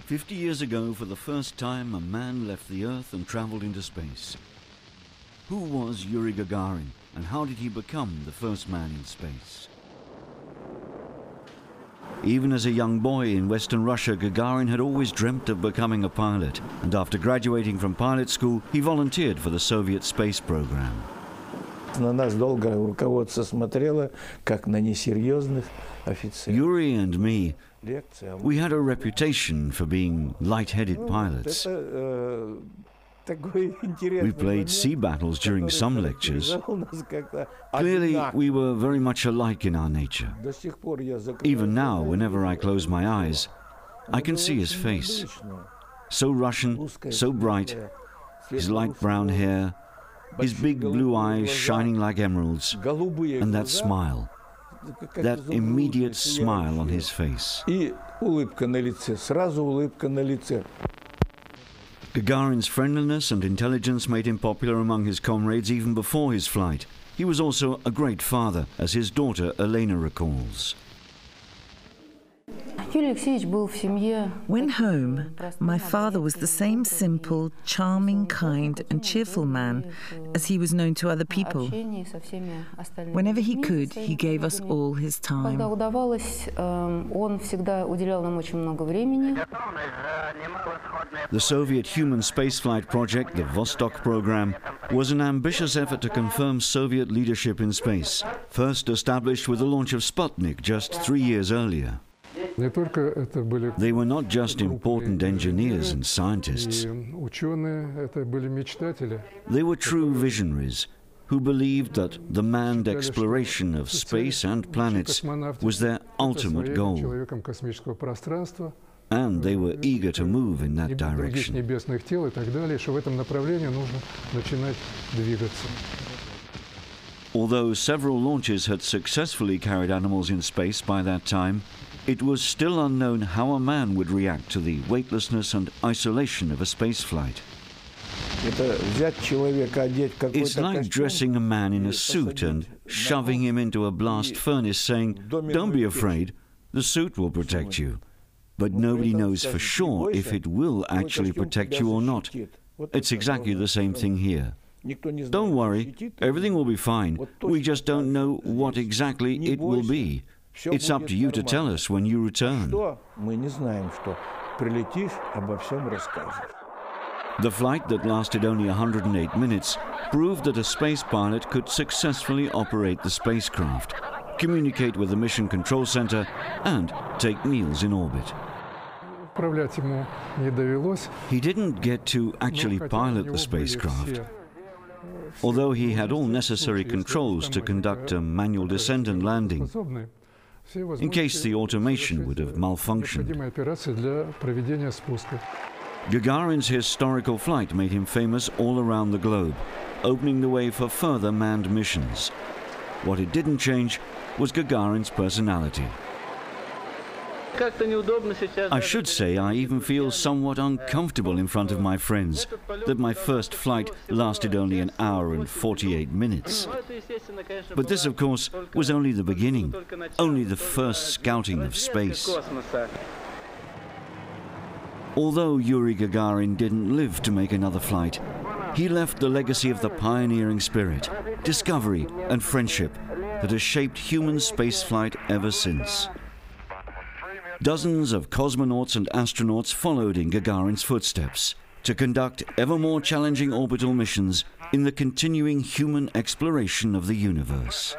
50 years ago, for the first time, a man left the Earth and traveled into space. Who was Yuri Gagarin, and how did he become the first man in space? Even as a young boy in Western Russia, Gagarin had always dreamt of becoming a pilot, and after graduating from pilot school, he volunteered for the Soviet space program. Yuri and me, we had a reputation for being light-headed pilots. We played sea battles during some lectures. Clearly, we were very much alike in our nature. Even now, whenever I close my eyes, I can see his face. So Russian, so bright, his light brown hair, his big blue eyes shining like emeralds, and that smile, that immediate smile on his face. Gagarin's friendliness and intelligence made him popular among his comrades even before his flight. He was also a great father, as his daughter Elena recalls. When home, my father was the same simple, charming, kind and cheerful man as he was known to other people. Whenever he could, he gave us all his time. The Soviet human spaceflight project, the Vostok program, was an ambitious effort to confirm Soviet leadership in space, first established with the launch of Sputnik just 3 years earlier. They were not just important engineers and scientists. They were true visionaries who believed that the manned exploration of space and planets was their ultimate goal. And they were eager to move in that direction. Although several launches had successfully carried animals in space by that time, it was still unknown how a man would react to the weightlessness and isolation of a spaceflight. It's like dressing a man in a suit and shoving him into a blast furnace saying, "Don't be afraid, the suit will protect you." But nobody knows for sure if it will actually protect you or not. It's exactly the same thing here. Don't worry, everything will be fine. We just don't know what exactly it will be. It's up to you to tell us when you return. The flight that lasted only 108 minutes proved that a space pilot could successfully operate the spacecraft, communicate with the Mission Control Center, and take meals in orbit. He didn't get to actually pilot the spacecraft, although he had all necessary controls to conduct a manual descent and landing, in case the automation would have malfunctioned. Gagarin's historical flight made him famous all around the globe, opening the way for further manned missions. What it didn't change was Gagarin's personality. I should say I even feel somewhat uncomfortable in front of my friends, that my first flight lasted only 1 hour and 48 minutes. But this, of course, was only the beginning, only the first scouting of space. Although Yuri Gagarin didn't live to make another flight, he left the legacy of the pioneering spirit, discovery and friendship that has shaped human spaceflight ever since. Dozens of cosmonauts and astronauts followed in Gagarin's footsteps to conduct ever more challenging orbital missions in the continuing human exploration of the universe.